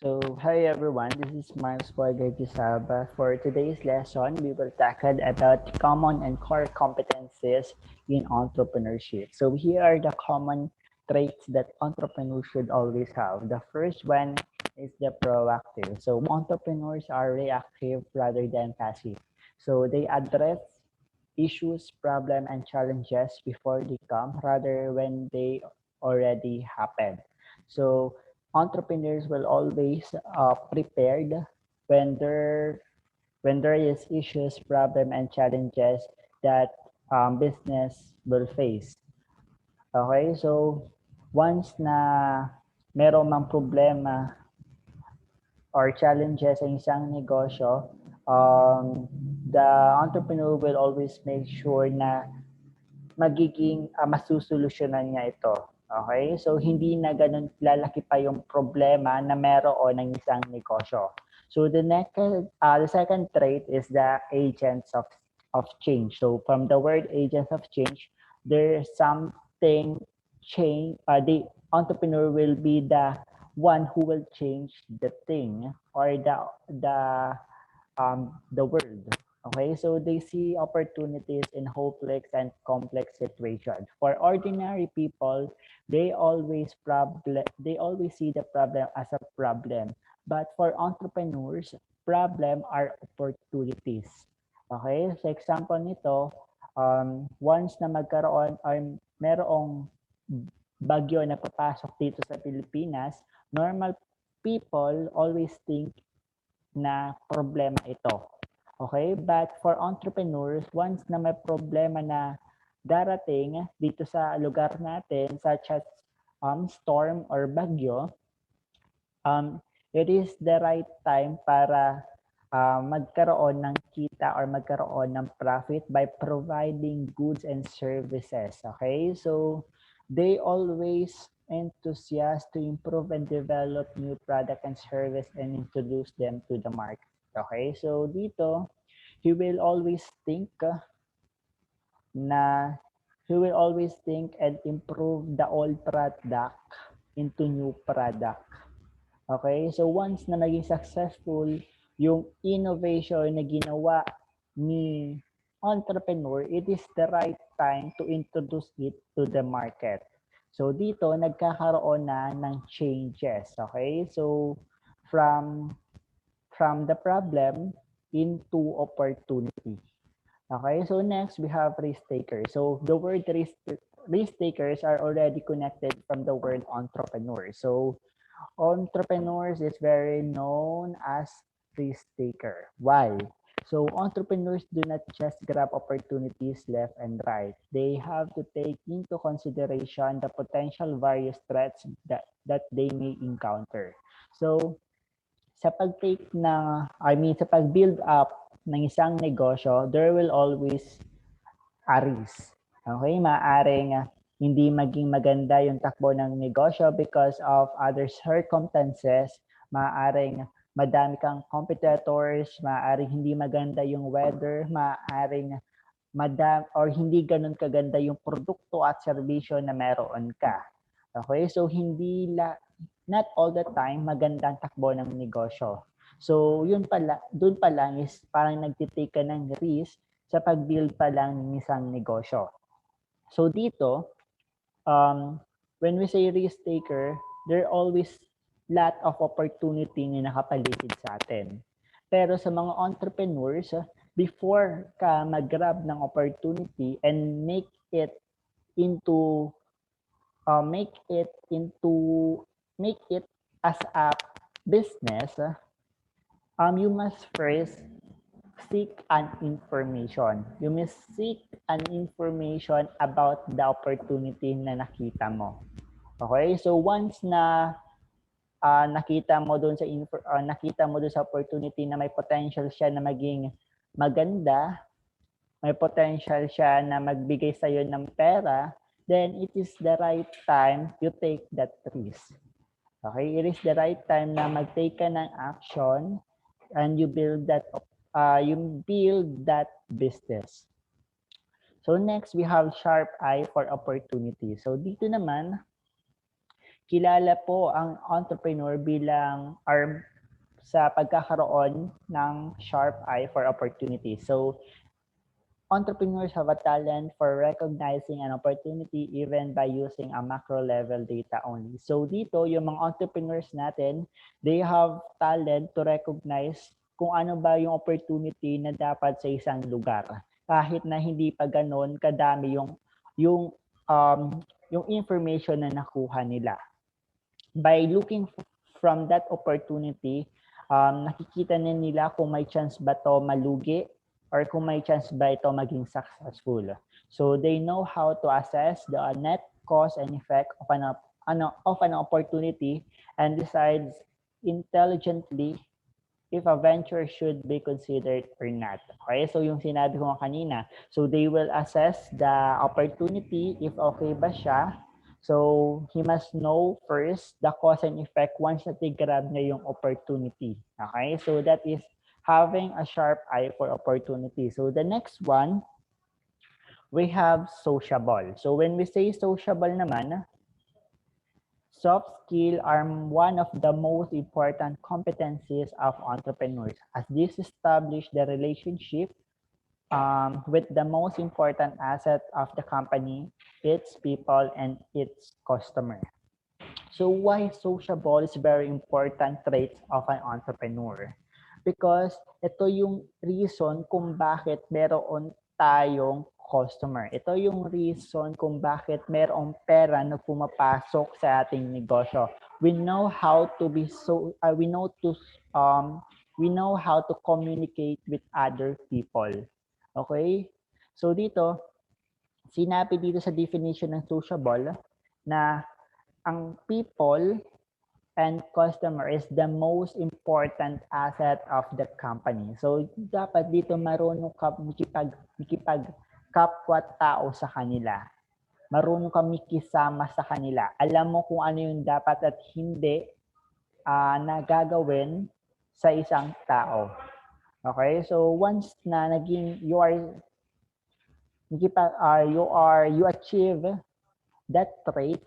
Hi everyone, this is Miles Guardia. For today's lesson, we will tackle about common and core competencies in entrepreneurship. So here are the common traits that entrepreneurs should always have. The first one is the proactive. So entrepreneurs are reactive rather than passive. So they address issues, problem, and challenges before they come rather when they already happen. So entrepreneurs will always prepared when there is issues, problem, and challenges that business will face. Okay, so once na meron mang problema or challenges sa isang negosyo, the entrepreneur will always make sure na magiging masusolusyonan niya ito. Okay? So, hindi na ganun lalaki pa yung problema na meron ng isang negosyo. So, the second trait is the agents of change. So, from the word agents of change, there's something change. The entrepreneur will be the one who will change the thing or the world. Okay, so they see opportunities in hopeless and complex situations. For ordinary people, they always see the problem as a problem. But for entrepreneurs, problem are opportunities. Okay, so example nito, once na magkaroon or merong bagyo na papasok dito sa Pilipinas, normal people always think na problema ito. Okay? But for entrepreneurs, once na may problema na darating dito sa lugar natin, such as storm or bagyo, it is the right time para magkaroon ng kita or magkaroon ng profit by providing goods and services. Okay? So, they always enthusiast to improve and develop new product and service and introduce them to the market. Okay? So, dito, he will always think na he will always think and improve the old product into new product. Okay? So once na naging successful yung innovation na ginawa ni entrepreneur, it is the right time to introduce it to the market. So dito nagkakaroon na ng changes, okay? So from the problem into opportunity. Okay, so next we have risk takers. So the word risk takers are already connected from the word entrepreneur. So entrepreneurs is very known as risk taker. Why? So entrepreneurs do not just grab opportunities left and right. They have to take into consideration the potential various threats that they may encounter. So sa pag-take na, sa pag-build up ng isang negosyo, there will always a risk. Okay, maaring hindi maging maganda yung takbo ng negosyo because of other circumstances. Maaring madami kang competitors, maaring hindi maganda yung weather, maaring or hindi ganun kaganda yung produkto at serbisyo na meron ka. Okay, so not all the time magandang takbo ng negosyo. So, yun pala, doon pa lang is parang nagtitake ka ng risk sa pag-build pa lang ng isang negosyo. So, dito, when we say risk taker, there are always lot of opportunity na nakapaligid sa atin. Pero sa mga entrepreneurs, before ka mag-grab ng opportunity and make it as a business, you must first seek an information. You must seek an information about the opportunity na nakita mo. Okay? So once na nakita mo doon sa opportunity na may potential siya na maging maganda, may potential siya na magbigay sa iyo ng pera, then it is the right time you take that risk. Okay? It is the right time na mag-take ka ng action and you build that business. So next, we have sharp eye for opportunity. So dito naman, kilala po ang entrepreneur bilang sa pagkakaroon ng sharp eye for opportunity. So, entrepreneurs have a talent for recognizing an opportunity even by using a macro level data only. So dito, yung mga entrepreneurs natin, they have talent to recognize kung ano ba yung opportunity na dapat sa isang lugar. Kahit na hindi pa ganoon kadami yung um, yung information na nakuha nila. By looking from that opportunity, nakikita na nila kung may chance ba to malugi or kung may chance ba ito maging successful. So they know how to assess the net cause and effect of an opportunity and decides intelligently if a venture should be considered or not. Okay, so yung sinabi ko kanina, so they will assess the opportunity if okay ba siya. So he must know first the cause and effect once na grab niya yung opportunity. Okay, so that is having a sharp eye for opportunity. So the next one, we have sociable. So when we say sociable naman, soft skill are one of the most important competencies of entrepreneurs as this establish the relationship with the most important asset of the company, its people, and its customer. So why sociable is very important traits of an entrepreneur? Because ito yung reason kung bakit meron tayong customer. Ito yung reason kung bakit merong pera na pumapasok sa ating negosyo. We know how to be we know how to communicate with other people. Okay? So dito, sinabi dito sa definition ng sociable na ang people and customer is the most important asset of the company. So, dapat dito marunong ka makipag-kapwa-tao sa kanila. Marunong ka makisama sa kanila. Alam mo kung ano yung dapat at hindi na gagawin sa isang tao. Okay? So, once na naging you achieve that trait,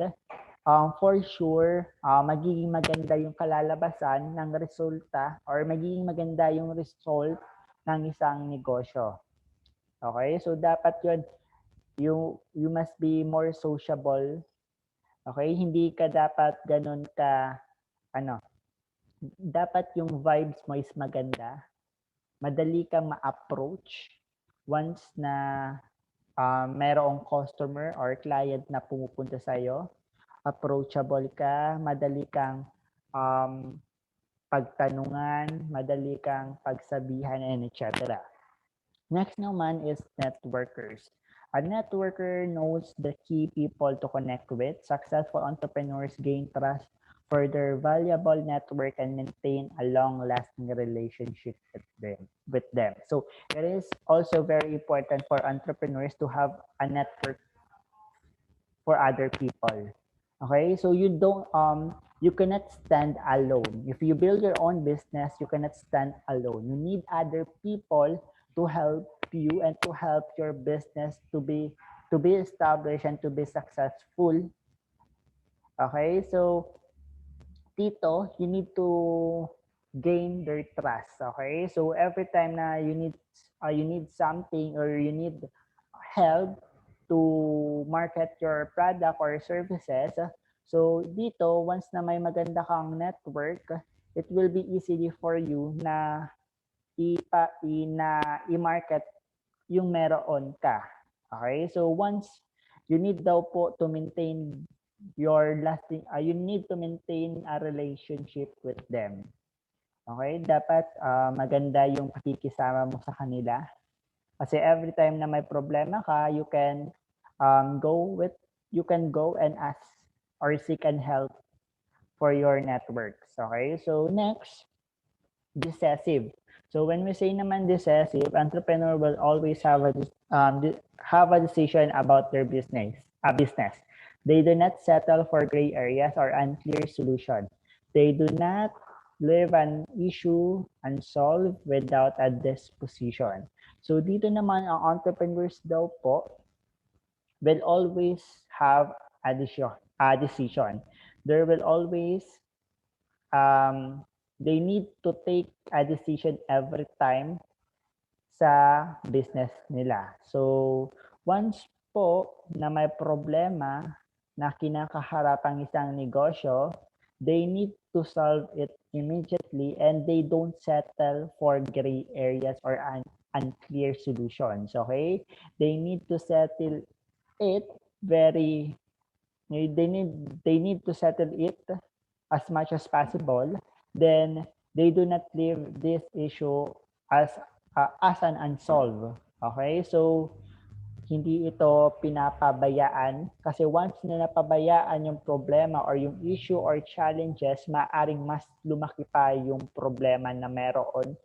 for sure, magiging maganda yung kalalabasan ng resulta or magiging maganda yung result ng isang negosyo. Okay? So, dapat yun, you must be more sociable. Okay? Hindi ka dapat ganun ka, dapat yung vibes mo is maganda. Madali kang ma-approach once na mayroong customer or client na pumupunta sa'yo. Approachable ka, madali kang pagtanungan, madali kang pagsabihan, and etc. Next naman is networkers. A networker knows the key people to connect with. Successful entrepreneurs gain trust for their valuable network and maintain a long-lasting relationship with them. So it is also very important for entrepreneurs to have a network for other people. Okay, so you cannot stand alone. If you build your own business, you cannot stand alone. You need other people to help you and to help your business to be established and to be successful. Okay, so dito, you need to gain their trust. Okay, so every time na you need something or you need help to market your product or services, so dito, once na may maganda kang network, it will be easy for you na i-market yung meron ka. Okay, so once you need daw po to maintain you need to maintain a relationship with them. Okay, dapat maganda yung pakikisama mo sa kanila. Kasi every time na may problema ka, you can go and ask or seek and help for your networks. Okay, so next, decisive. So when we say naman decisive, entrepreneur will always have a decision about their business. They do not settle for gray areas or unclear solutions. They do not leave an issue unsolved without a disposition. So dito naman ang entrepreneurs daw po will always have a decision. there will always they need to take a decision every time sa business nila. So, once po na may problema na kinakaharap ang isang negosyo, they need to solve it immediately and they don't settle for gray areas or unclear solutions, okay? They need to settle it very they need to settle it as much as possible. Then they do not leave this issue as an unsolved. Okay? So hindi ito pinapabayaan kasi once na napabayaan yung problema or yung issue or challenges, maaring mas lumaki pa yung problema na meron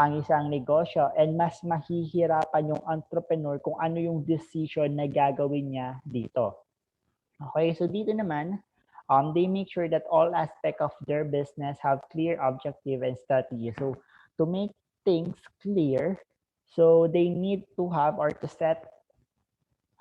ang isang negosyo and mas mahihirapan yung entrepreneur kung ano yung decision na gagawin niya dito. Okay, so dito naman, they make sure that all aspects of their business have clear objective and strategy. So to make things clear, so they need to have or to set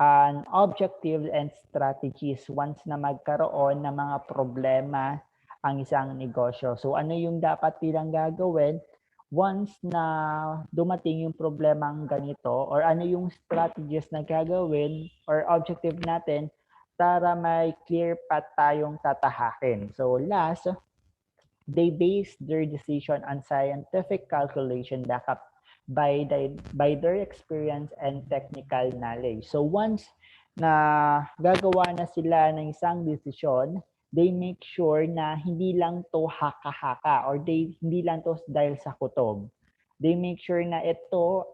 an objective and strategies once na magkaroon ng mga problema ang isang negosyo. So ano yung dapat nilang gagawin once na dumating yung problemang ganito or ano yung strategies na gagawin or objective natin para may clear path tayong tatahakin. So last, they base their decision on scientific calculation backed up by their experience and technical knowledge. So once na gagawa na sila ng isang desisyon, they make sure na hindi lang to haka-haka or hindi lang to dahil sa kutob. They make sure na ito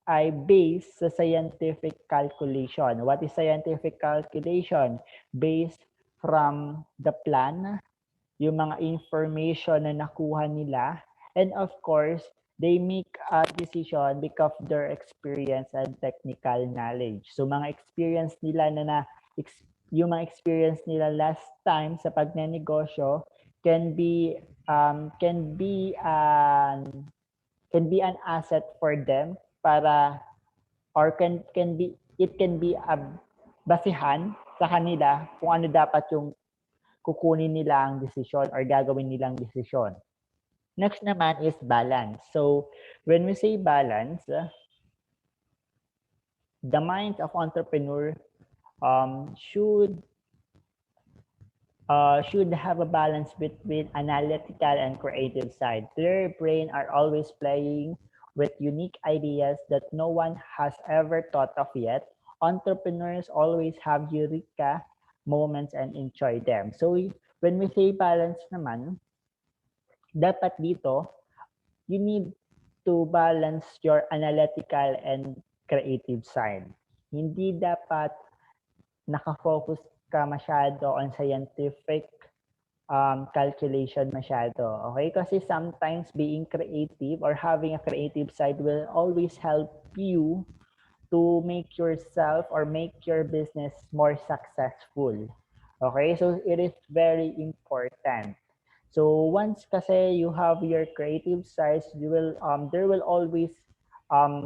ay based sa scientific calculation. What is scientific calculation? Based from the plan, yung mga information na nakuha nila, and of course, they make a decision because of their experience and technical knowledge. So mga experience nila yung mga experience nila last time sa pagnenegosyo can be an asset for them para or it can be a basihan sa kanila kung ano dapat yung kukunin nilang desisyon or gagawin nilang desisyon. Next naman is balance. So when we say balance, the mind of entrepreneur should have a balance between analytical and creative side. Their brain are always playing with unique ideas that no one has ever thought of yet. Entrepreneurs always have eureka moments and enjoy them. So when we say balance naman, dapat dito, you need to balance your analytical and creative side. Hindi dapat nakafocus ka masyado on scientific calculation masyado. Okay? Kasi sometimes being creative or having a creative side will always help you to make yourself or make your business more successful. Okay? So it is very important. So once kasi you have your creative side, there will always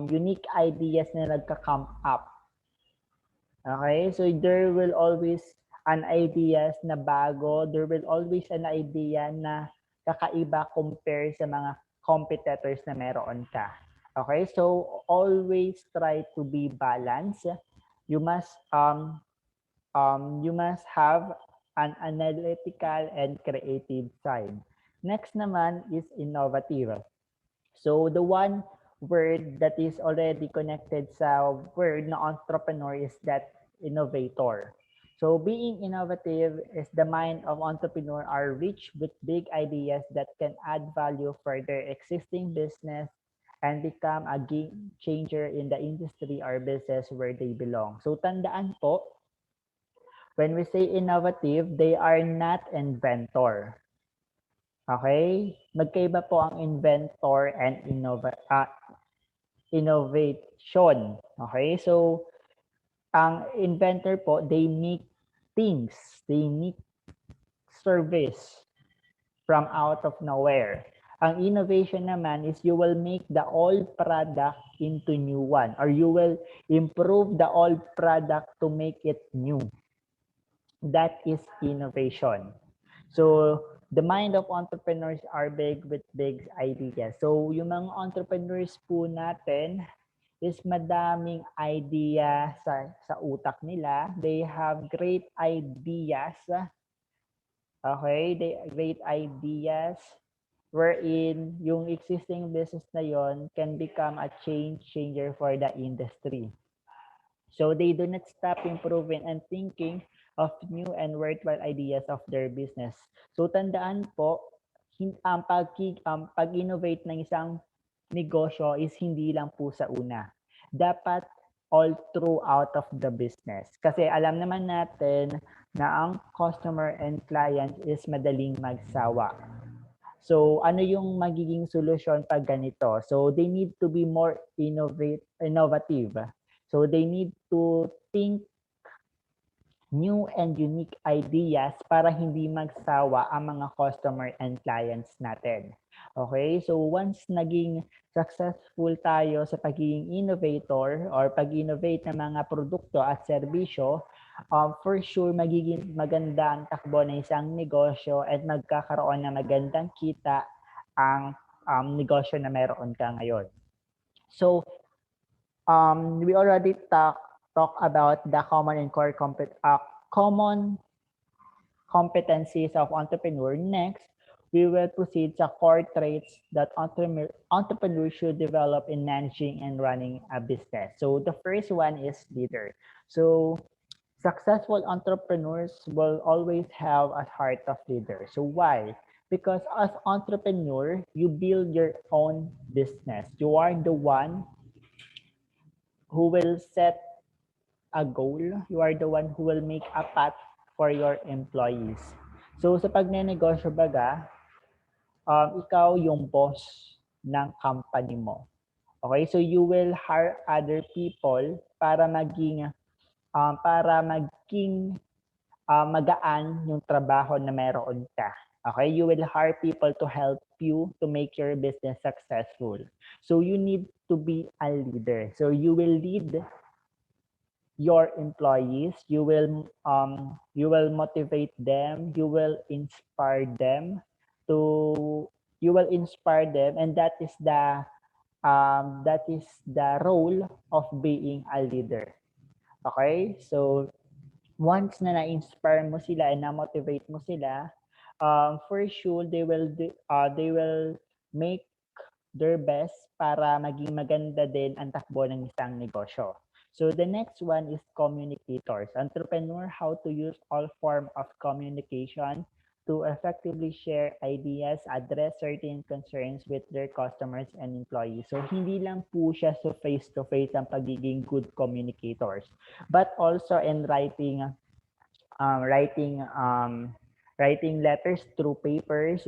unique ideas na nagka-come up. Okay? So there will always an ideas na bago, there will always an idea na kakaiba compare sa mga competitors na meron ka. Okay? So always try to be balanced. You must have an analytical and creative side. Next naman is innovative. So the one word that is already connected sa word na entrepreneur is that innovator. So being innovative is the mind of entrepreneur are rich with big ideas that can add value for their existing business and become a game changer in the industry or business where they belong. So tandaan po, when we say innovative, they are not inventor. Okay? Magkaiba po ang inventor and innovation. Okay? So, ang inventor po, they make things. They make service from out of nowhere. Ang innovation naman is you will make the old product into new one or you will improve the old product to make it new. That is innovation. So, the mind of entrepreneurs are big with big ideas. So, yung mga entrepreneurs po natin is madaming idea sa utak nila. They have great ideas. Okay? They great ideas wherein yung existing business na yon can become a change changer for the industry. So they do not stop improving and thinking of new and worthwhile ideas of their business. So tandaan po, ang pag-innovate ng isang negosyo is hindi lang po sa una. Dapat all throughout of the business. Kasi alam naman natin na ang customer and client is madaling magsawa. So, ano yung magiging solusyon pag ganito? So, they need to be more innovative. So, they need to think new and unique ideas para hindi magsawa ang mga customer and clients natin. Okay? So, once naging successful tayo sa pagiging innovator or pag-innovate ng mga produkto at serbisyo, for sure magiging maganda ang takbo ng isang negosyo at magkakaroon ng magandang kita ang negosyo na meron ka ngayon. So, we already talk about the common and core common competencies of entrepreneur. Next, we will proceed to core traits that entrepreneurs should develop in managing and running a business. So the first one is leader. So successful entrepreneurs will always have a heart of leader. So why? Because as entrepreneur, you build your own business. You are the one who will set a goal. You are the one who will make a path for your employees. So sa pagnenegosyo baga, ikaw yung boss ng company mo. Okay? So you will hire other people para maging magaan yung trabaho na meron ka. Okay? You will hire people to help you to make your business successful. So you need to be a leader. So you will lead your employees, you will motivate them, you will inspire them and that is the role of being a leader. Okay? So once na na-inspire mo sila and na-motivate mo sila, for sure they will make their best para maging maganda din ang takbo ng isang negosyo. So the next one is communicators. Entrepreneur how to use all form of communication to effectively share ideas, address certain concerns with their customers and employees. So hindi lang po siya so face-to-face ang pagiging good communicators, but also in writing letters through papers,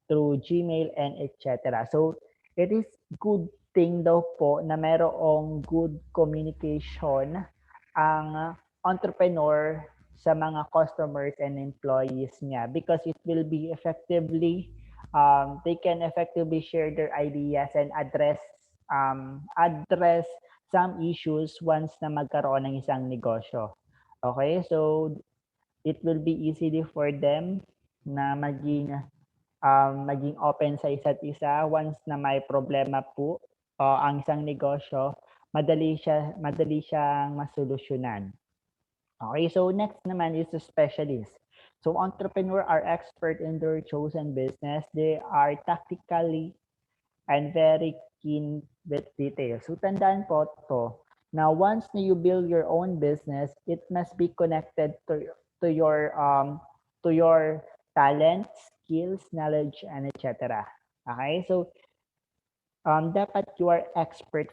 through Gmail and etc. So it is good thing daw po na merong good communication ang entrepreneur sa mga customers and employees niya because it will be effectively they can effectively share their ideas and address some issues once na magkaroon ng isang negosyo. Okay? So it will be easy for them na maging open sa isa't isa once na may problema po ang isang negosyo, madali siyang masolusyonan. Okay, so next naman is the specialist. So entrepreneur are expert in their chosen business. They are tactically and very keen with details. So tandaan po to. Now once na you build your own business, it must be connected to your talents, skills, knowledge, and etc. Okay? So dapat you are expert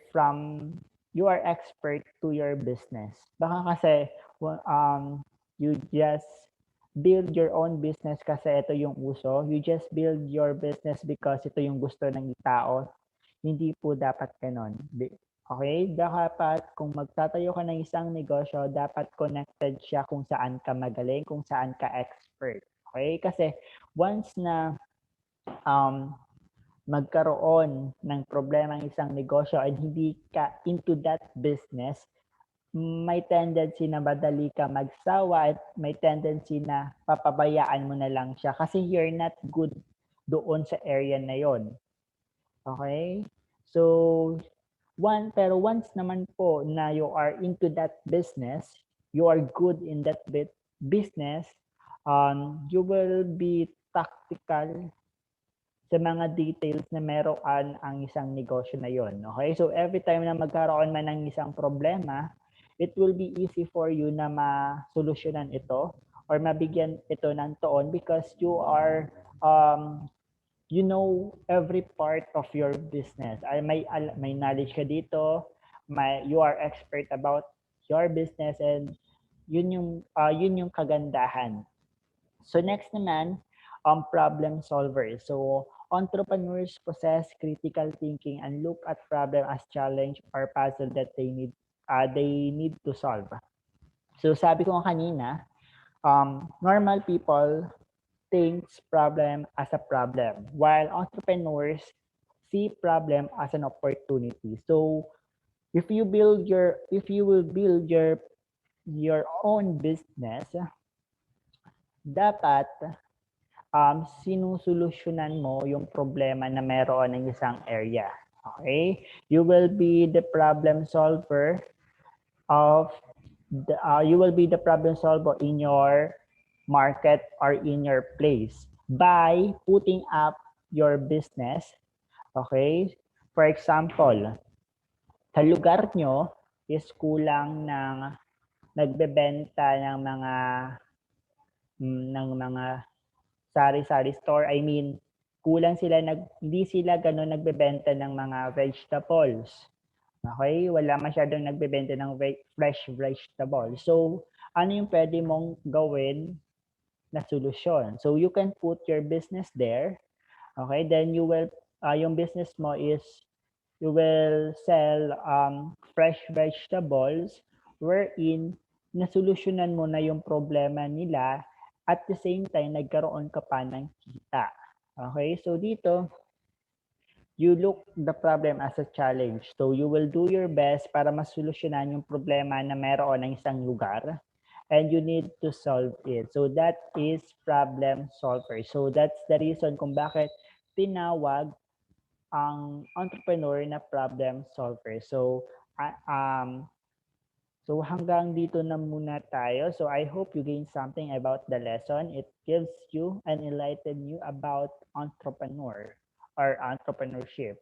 to your business. Baka kasi you just build your own business kasi ito yung uso. You just build your business because ito yung gusto ng tao. Hindi po dapat ganon. Okay? Dapat kung magtatayo ka ng isang negosyo, dapat connected siya kung saan ka magaling, kung saan ka expert. Okay? Kasi once na magkaroon ng problema ang isang negosyo and hindi ka into that business, may tendency na madali ka magsawa at may tendency na papabayaan mo na lang siya kasi you're not good doon sa area na yon. Okay? So, pero once naman po na you are into that business, you are good in that business, you will be tactical sa mga details na meron ang isang negosyo na yon. Okay? So every time na magkaroon man ng isang problema, it will be easy for you na masolusyonan ito or mabigyan ito ng tuon because you are you know every part of your business. Ay may knowledge ka dito, you are expert about your business and yun yung kagandahan. So next naman, problem solver. So entrepreneurs possess critical thinking and look at problem as challenge or puzzle that they need to solve. So sabi ko kanina, normal people thinks problem as a problem, while entrepreneurs see problem as an opportunity. So if you will build your own business, dapat sinusolusyonan mo yung problema na meron ng isang area. Okay? You will be the problem solver of in your market or in your place by putting up your business. Okay? For example, sa lugar nyo is kulang ng nagbebenta ng mga sari-sari store. I mean, kulang sila hindi sila gano'n nagbebenta ng mga vegetables. Okay? Wala masyadong nagbebenta ng fresh vegetables. So, ano yung pwede mong gawin na solusyon? So, you can put your business there. Okay? Then you will yung business mo is you will sell fresh vegetables wherein nasolusyonan mo na yung problema nila at the same time nagkaroon ka pa ng kita. Okay? So dito, you look the problem as a challenge. So you will do your best para masolusyonan yung problema na meron ng isang lugar and you need to solve it. So that is problem solver. So that's the reason kung bakit tinawag ang entrepreneur na problem solver. So so hanggang dito na muna tayo. So I hope you gain something about the lesson. It gives you and enlighten you about entrepreneur or entrepreneurship.